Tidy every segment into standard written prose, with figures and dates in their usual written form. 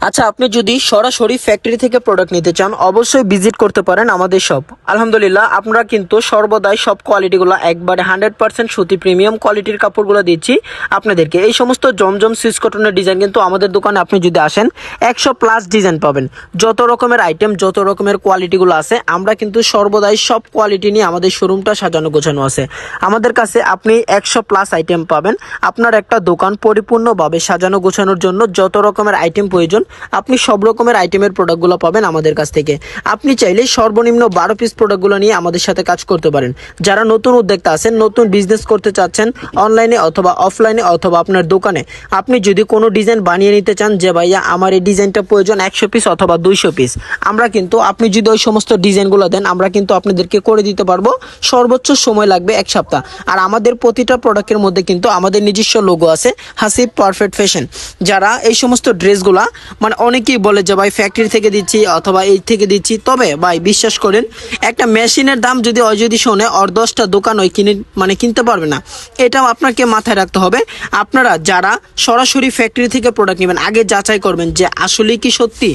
আচ্ছা, আপনি যদি সরাসরি ফ্যাক্টরি থেকে প্রোডাক্ট নিতে চান অবশ্যই ভিজিট করতে পারেন আমাদের শপ। আলহামদুলিল্লাহ, আমরা কিন্তু সর্বদাই সব কোয়ালিটিগুলো একবারে 100% সুতি প্রিমিয়াম কোয়ালিটির কাপড়গুলো দিচ্ছি আপনাদেরকে। এই সমস্ত জমজম সুইস কটনের ডিজাইন কিন্তু আমাদের দোকানে আপনি যদি আসেন 100+ ডিজাইন পাবেন। যত রকমের আইটেম, যত রকমের কোয়ালিটিগুলো আছে, আমরা কিন্তু সর্বদাই সব কোয়ালিটি নিয়ে আমাদের শোরুমটা সাজানো গোছানো আছে। আমাদের কাছে আপনি 100+ আইটেম পাবেন। আপনার একটা দোকান পরিপূর্ণভাবে সাজানো গোছানোর জন্য যত রকমের আইটেম প্রয়োজন আপনি সব রকমের আইটেমের প্রোডাক্টগুলো পাবেন আমাদের কাছ থেকে। আপনি চাইলে সর্বনিম্ন 12 পিস প্রোডাক্টগুলো নিয়ে আমাদের সাথে কাজ করতে পারেন। যারা নতুন উদ্যোক্তা আছেন, নতুন বিজনেস করতে চাচ্ছেন অনলাইনে অথবা অফলাইনে অথবা আপনার দোকানে, আপনি যদি কোনো ডিজাইন বানিয়ে নিতে চান যে ভাইয়া আমার এই ডিজাইনটা প্রয়োজন 100 পিস অথবা 200 পিস, আমরা কিন্তু আপনি যদি ওই সমস্ত ডিজাইনগুলো দেন আমরা কিন্তু আপনাদেরকে করে দিতে পারবো। সর্বোচ্চ সময় লাগবে 1 সপ্তাহ। আর আমাদের প্রতিটা প্রোডাক্টের মধ্যে কিন্তু আমাদের নিজস্ব লোগো আছে, হাসিব পারফেক্ট ফ্যাশন। যারা এই সমস্ত ড্রেসগুলা মানে অনেকেই বলে যে ভাই ফ্যাক্টরি থেকে দিচ্ছি অথবা এই থেকে দিচ্ছি, তবে ভাই বিশ্বাস করেন একটা মেশিনের দাম যদি শোনে ওর 10টা দোকান ওই কিনতে পারবে না। এটাও আপনাকে মাথায় রাখতে হবে। আপনারা যারা সরাসরি ফ্যাক্টরি থেকে প্রোডাক্ট নেবেন আগে যাচাই করবেন যে আসলে কি সত্যি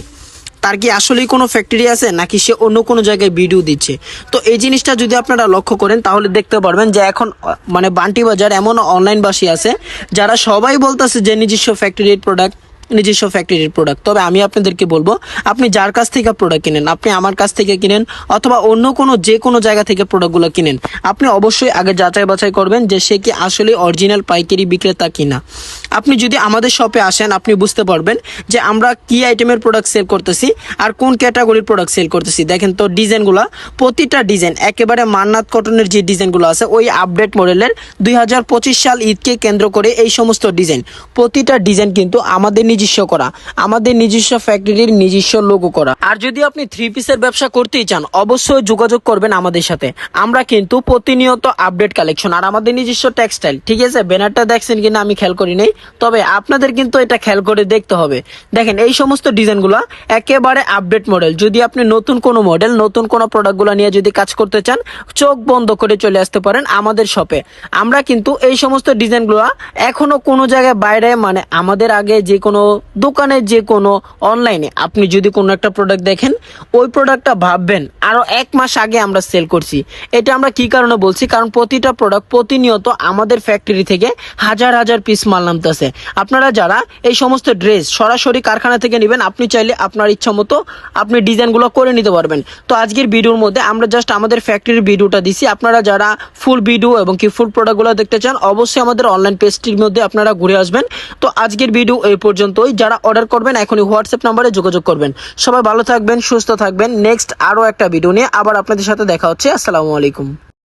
তার কি আসলেই কোনো ফ্যাক্টরি আছে নাকি সে অন্য কোনো জায়গায় ভিডিও দিচ্ছে। তো এই জিনিসটা যদি আপনারা লক্ষ্য করেন তাহলে দেখতে পারবেন যে এখন মানে বান্টি বাজার এমন অনলাইনবাসী আছে যারা সবাই বলতেছে যে নিজস্ব ফ্যাক্টরির প্রোডাক্ট, তবে আমি আপনাদেরকে বলবো আপনি যার কাছ থেকে প্রোডাক্ট কিনেন, আপনি আমার কাছ থেকে কিনেন অথবা অন্য যে কোনো জায়গা থেকে প্রোডাক্টগুলো কিনেন, আপনি অবশ্যই আগে যাচাই বাছাই করবেন যে সে কি আসলে অরিজিনাল পাইকারি বিক্রেতা কিনা। আপনি যদি আমাদের শপে আসেন আপনি বুঝতে পারবেন যে আমরা কি আইটেমের প্রোডাক্ট সেল করতেছি আর কোন ক্যাটাগরির প্রোডাক্ট সেল করতেছি। দেখেন তো ডিজাইনগুলো, প্রতিটা ডিজাইন একেবারে মান্নাত কটনের যে ডিজাইনগুলো আছে ওই আপডেট মডেলের 2025 সাল ঈদকে কেন্দ্র করে এই সমস্ত ডিজাইন, প্রতিটা ডিজাইন কিন্তু আমাদের নিজস্ব করা, আমাদের নিজস্ব ফ্যাক্টরির নিজস্ব লোগো করা। আর যদি আপনি 3 পিসের ব্যবসা করতেই চান অবশ্যই যোগাযোগ করবেন আমাদের সাথে। আমরা কিন্তু প্রতিনিয়ত আপডেট কালেকশন আর আমাদের নিজস্ব টেক্সটাইল, ঠিক আছে? ব্যানারটা দেখছেন কিনা আমি খেয়াল করি নাই, তবে আপনাদের কিন্তু এটা খেয়াল করে দেখতে হবে। দেখেন এই সমস্ত ডিজাইনগুলো একেবারে আপডেট মডেল। যদি আপনি নতুন কোনো মডেল, নতুন কোনো প্রোডাক্টগুলো নিয়ে যদি কাজ করতে চান চোখ বন্ধ করে চলে আসতে পারেন আমাদের শপে। আমরা কিন্তু এই সমস্ত ডিজাইনগুলো এখনো কোনো জায়গায় বাইরে মানে আমাদের আগে যে কোনো দোকানে, যে কোনো অনলাইনে আপনি যদি কোনো একটা প্রোডাক্ট দেখেন ওই প্রোডাক্টটা ভাববেন আরো 1 মাস আগে আমরা সেল করছি। এটা আমরা কি কারণে বলছি, কারণ প্রতিটা প্রোডাক্ট প্রতিনিয়ত আমাদের ফ্যাক্টরি থেকে হাজার হাজার পিস মাল নামতেছে। আপনারা যারা এই সমস্ত ড্রেস সরাসরি কারখানা থেকে নেবেন আপনি চাইলে আপনার ইচ্ছা মতো আপনি ডিজাইনগুলো করে নিতে পারবেন। তো আজকের ভিডিওর মধ্যে আমরা জাস্ট আমাদের ফ্যাক্টরির ভিডিওটা দিছি। আপনারা যারা ফুল ভিডিও এবং কি ফুল প্রোডাক্টগুলো দেখতে চান অবশ্যই আমাদের অনলাইন পেজটির মধ্যে আপনারা ঘুরে আসবেন। তো আজকের ভিডিও এই পর্যন্তই। যারা অর্ডার করবেন এখনই হোয়াটসঅ্যাপ নাম্বারে যোগাযোগ করবেন। সবাই ভালো থাকবেন, সুস্থ থাকবেন। নেক্সট আরো একটা ভিডিও নিয়ে আবার আপনাদের সাথে দেখা হচ্ছে। আসসালামু আলাইকুম।